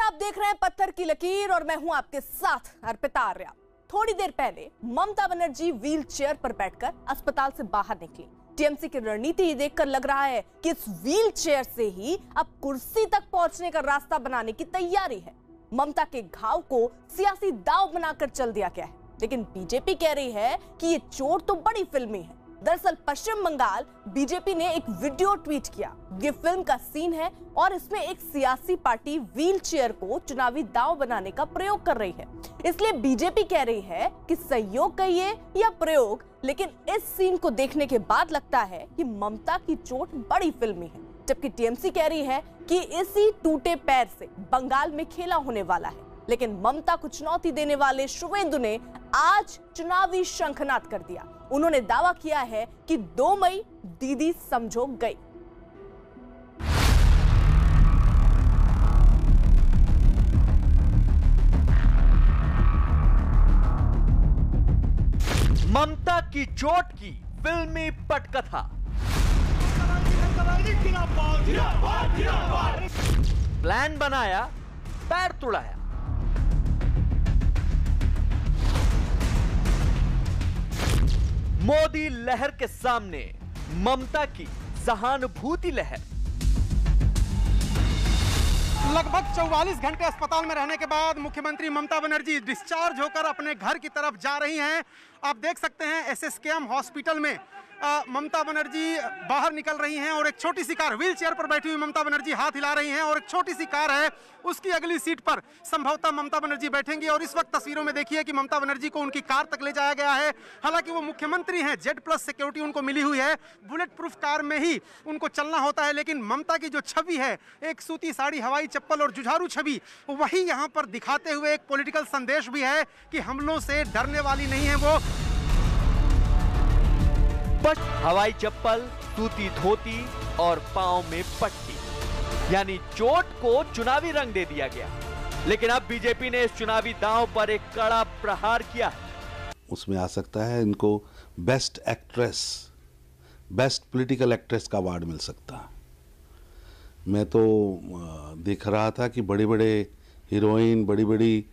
आप देख रहे हैं पत्थर की लकीर और मैं हूं आपके साथ अर्पिता आर्या। थोड़ी देर पहले ममता बनर्जी व्हील चेयर पर बैठकर अस्पताल से बाहर निकली। टीएमसी की रणनीति देखकर लग रहा है कि इस व्हील चेयर से ही अब कुर्सी तक पहुंचने का रास्ता बनाने की तैयारी है। ममता के घाव को सियासी दांव बनाकर चल दिया गया है, लेकिन बीजेपी कह रही है कि ये चोट तो बड़ी फिल्मी है। दरअसल पश्चिम बंगाल बीजेपी ने एक वीडियो ट्वीट किया। ये फिल्म का सीन है और इसमें एक सियासी पार्टी व्हील चेयर को चुनावी दांव बनाने का प्रयोग कर रही है। इसलिए बीजेपी कह रही है कि संयोग कहिए या प्रयोग, लेकिन इस सीन को देखने के बाद लगता है कि ममता की चोट बड़ी फिल्मी है। जबकि टीएमसी कह रही है कि इसी टूटे पैर से बंगाल में खेला होने वाला है। लेकिन ममता को चुनौती देने वाले शुवेंदु ने आज चुनावी शंखनाद कर दिया। उन्होंने दावा किया है कि 2 मई दीदी समझो गई। ममता की चोट की फिल्मी पटकथा। प्लान बनाया, पैर तुड़ाया। मोदी लहर के सामने ममता की सहानुभूति लहर। लगभग 44 घंटे अस्पताल में रहने के बाद मुख्यमंत्री ममता बनर्जी डिस्चार्ज होकर अपने घर की तरफ जा रही हैं। आप देख सकते हैं एसएसकेएम हॉस्पिटल में ममता बनर्जी बाहर निकल रही हैं और एक छोटी सी कार, व्हील चेयर पर बैठी हुई ममता बनर्जी हाथ हिला रही हैं और एक छोटी सी कार है, उसकी अगली सीट पर संभवतः ममता बनर्जी बैठेंगी। और इस वक्त तस्वीरों में देखिए कि ममता बनर्जी को उनकी कार तक ले जाया गया है। हालांकि वो मुख्यमंत्री हैं, Z+ सिक्योरिटी उनको मिली हुई है, बुलेट प्रूफ कार में ही उनको चलना होता है। लेकिन ममता की जो छवि है, एक सूती साड़ी, हवाई चप्पल और जुझारू छवि, वही यहाँ पर दिखाते हुए एक पॉलिटिकल संदेश भी है कि हमलों से डरने वाली नहीं है वो। बट हवाई चप्पल, सूती धोती और पांव में पट्टी, यानी चोट को चुनावी रंग दे दिया गया। लेकिन अब बीजेपी ने इस चुनावी दांव पर एक कड़ा प्रहार किया है। उसमें आ सकता है इनको best actress, best political actress का अवार्ड मिल सकता है। मैं तो देख रहा था कि बड़े बड़े हीरोइन, बड़ी बड़ी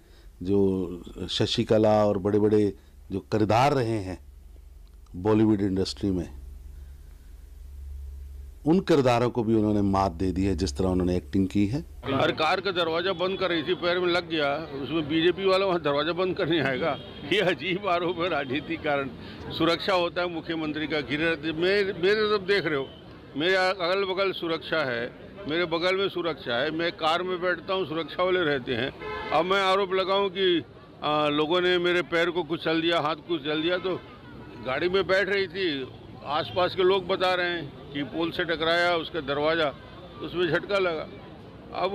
जो शशिकला और बड़े बड़े जो किरदार रहे हैं बॉलीवुड इंडस्ट्री में, उन किरदारों को भी उन्होंने मात दे दी है जिस तरह उन्होंने एक्टिंग की है। हर कार का दरवाजा बंद कर रही थी, पैर में लग गया, उसमें बीजेपी वाला वहाँ दरवाजा बंद करने आएगा। ये अजीब आरोप है राजनीति कारण। सुरक्षा होता है मुख्यमंत्री का, घिरे मेरे तरफ देख रहे हो, मेरे अगल बगल सुरक्षा है, मेरे बगल में सुरक्षा है, मैं कार में बैठता हूँ, सुरक्षा वाले रहते हैं। अब मैं आरोप लगाऊँ कि लोगों ने मेरे पैर को कुचल दिया, हाथ कुचल दिया, तो गाड़ी में बैठ रही थी, आसपास के लोग बता रहे हैं कि पोल से टकराया उसका दरवाजा, उसमें झटका लगा। अब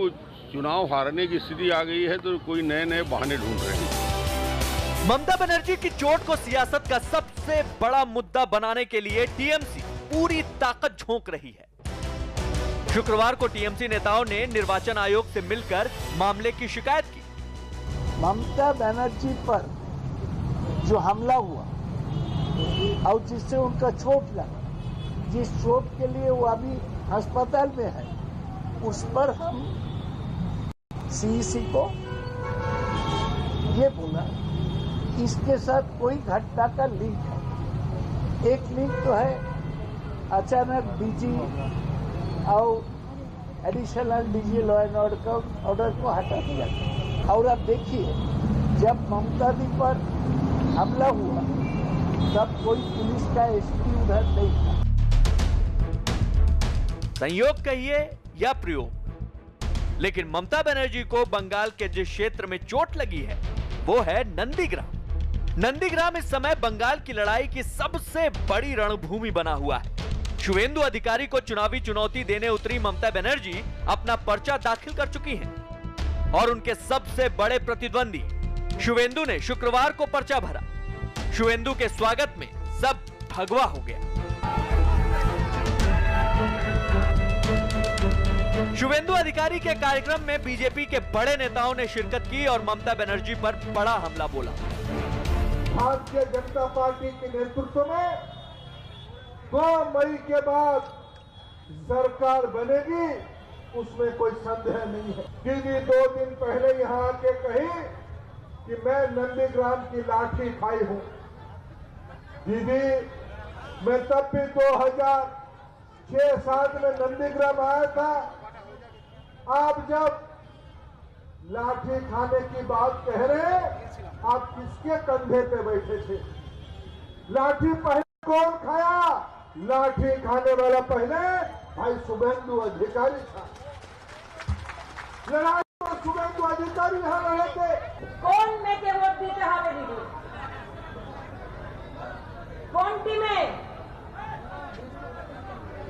चुनाव हारने की स्थिति आ गई है तो कोई नए नए बहाने ढूंढ रहे हैं। ममता बनर्जी की चोट को सियासत का सबसे बड़ा मुद्दा बनाने के लिए टीएमसी पूरी ताकत झोंक रही है। शुक्रवार को टीएमसी नेताओं ने निर्वाचन आयोग से मिलकर मामले की शिकायत की। ममता बनर्जी पर जो हमला हुआ और जिससे उनका चोट लगा, जिस चोट के लिए वो अभी अस्पताल में है, उस पर हम सीईसी को ये बोला इसके साथ कोई घटना का लिंक है। एक लिंक तो है अचानक डीजी और additional DG law and order को हटा दिया। और अब देखिए, जब ममता दी पर हमला हुआ तब कोई पुलिस का एसपी उधर नहीं था। संयोग कहिए या प्रयोग, लेकिन ममता बनर्जी को बंगाल के जिस क्षेत्र में चोट लगी है वो है नंदीग्राम। नंदीग्राम इस समय बंगाल की लड़ाई की सबसे बड़ी रणभूमि बना हुआ है। शुवेंदु अधिकारी को चुनावी चुनौती देने उतरी ममता बनर्जी अपना पर्चा दाखिल कर चुकी हैं और उनके सबसे बड़े प्रतिद्वंदी शुवेंदु ने शुक्रवार को पर्चा भरा। शुवेंदु के स्वागत में सब भगवा हो गया। शुवेंदु अधिकारी के कार्यक्रम में बीजेपी के बड़े नेताओं ने शिरकत की और ममता बनर्जी पर बड़ा हमला बोला। भारतीय जनता पार्टी के नेतृत्व में 2 मई के बाद सरकार बनेगी उसमें कोई संदेह नहीं है। दीदी 2 दिन पहले यहाँ आके कही कि मैं नंदीग्राम की लाठी खाई हूँ। दीदी मैं तब भी 2006-7 में नंदीग्राम आया था। आप जब लाठी खाने की बात कह रहे, आप किसके कंधे पे बैठे थे? लाठी पहले कौन खाया? लाठी खाने वाला पहले भाई शुभेंदु अधिकारी था। लड़ाई में शुभेंदु अधिकारी यहाँ रहे थे। कौन मेके वोट दीते हमें दीदी? कौन टीमे?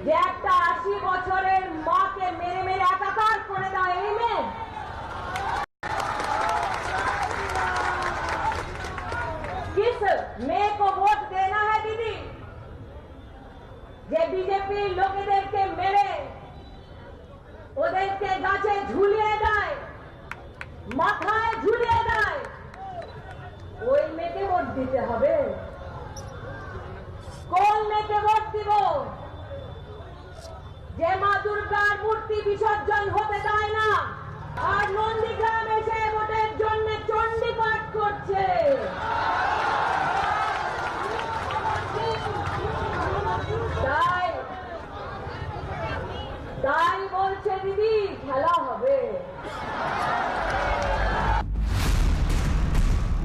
যে একটা 80 বছরের মাকে মেরে মেরে একাকার করে দেয় এই মেয়ে। किस মেয়ে को वोट देना है दीदी? যে বিজেপি লোকেদেরকে মেরে ওদেরকে গাছে ঝুলিয়ে দেয়, মাথায় ঝুলিয়ে দেয়, ওই মেয়েকে ভোট দিতে হবে। কোন মেয়েকে ভোট দিব? যে মা দুর্গার মূর্তি বিসর্জন হতে দেয় না আর নন্দীগ্রাম এসে ভোটের জন্য চণ্ডী পাঠ করছে। তাই বলছে দিদি খেলা হবে।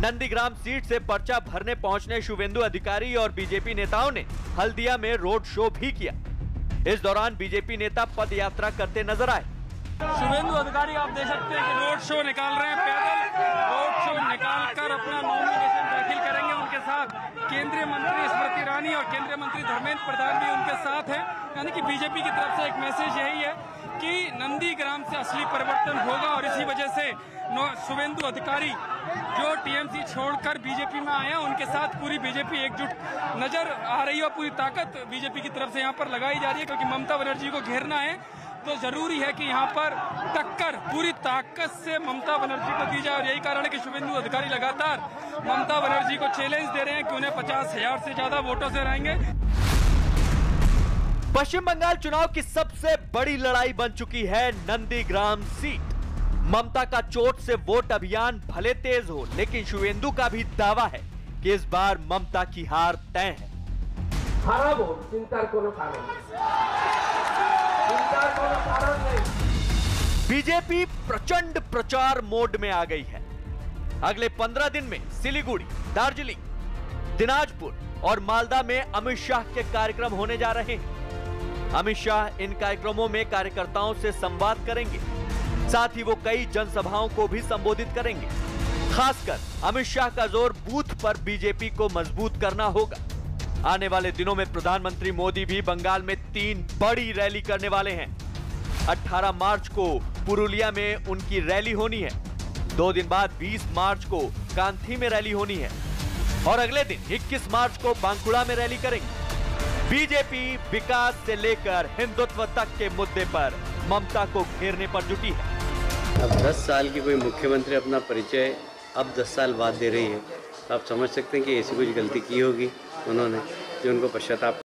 नंदीग्राम सीट से पर्चा भरने पहुंचने शुभेंदु अधिकारी और बीजेपी नेताओं ने हल्दिया में रोड शो भी किया। इस दौरान बीजेपी नेता पद यात्रा करते नजर आए। शुभेंदु अधिकारी आप देख सकते हैं कि रोड शो निकाल रहे हैं, पैदल रोड शो निकालकर अपना नॉमिनेशन दाखिल करेंगे। उनके साथ केंद्रीय मंत्री स्मृति ईरानी और केंद्रीय मंत्री धर्मेंद्र प्रधान भी उनके साथ हैं। यानी कि बीजेपी की तरफ से एक मैसेज यही है कि नंदीग्राम से असली परिवर्तन होगा और इसी वजह से शुभेंदु अधिकारी जो टीएमसी छोड़कर बीजेपी में आए हैं उनके साथ पूरी बीजेपी एकजुट नजर आ रही है और पूरी ताकत बीजेपी की तरफ से यहाँ पर लगाई जा रही है। क्योंकि ममता बनर्जी को घेरना है तो जरूरी है कि यहाँ पर टक्कर पूरी ताकत से ममता बनर्जी को दी जाए और यही कारण है कि शुभेंदु अधिकारी लगातार ममता बनर्जी को चैलेंज दे रहे हैं कि उन्हें 50,000 से ज्यादा वोटों से हराएंगे। पश्चिम बंगाल चुनाव की सबसे बड़ी लड़ाई बन चुकी है नंदीग्राम सीट। ममता का चोट से वोट अभियान भले तेज हो, लेकिन शुभेंदु का भी दावा है कि इस बार ममता की हार तय है। हाराबो चिंतार कोनो कारण नहीं। बीजेपी प्रचंड प्रचार मोड में आ गई है। अगले 15 दिन में सिलीगुड़ी, दार्जिलिंग, दिनाजपुर और मालदा में अमित शाह के कार्यक्रम होने जा रहे हैं। अमित शाह इन कार्यक्रमों में कार्यकर्ताओं से संवाद करेंगे, साथ ही वो कई जनसभाओं को भी संबोधित करेंगे। खासकर अमित शाह का जोर बूथ पर बीजेपी को मजबूत करना होगा। आने वाले दिनों में प्रधानमंत्री मोदी भी बंगाल में 3 बड़ी रैली करने वाले हैं। 18 मार्च को पुरुलिया में उनकी रैली होनी है। 2 दिन बाद 20 मार्च को कांथी में रैली होनी है और अगले दिन 21 मार्च को बांकुड़ा में रैली करेंगे। बीजेपी विकास से लेकर हिंदुत्व तक के मुद्दे पर ममता को घेरने पर जुटी है। अब 10 साल की कोई मुख्यमंत्री अपना परिचय अब 10 साल बाद दे रही है, तो आप समझ सकते हैं कि ऐसी कुछ गलती की होगी उन्होंने जो उनको पश्चाताप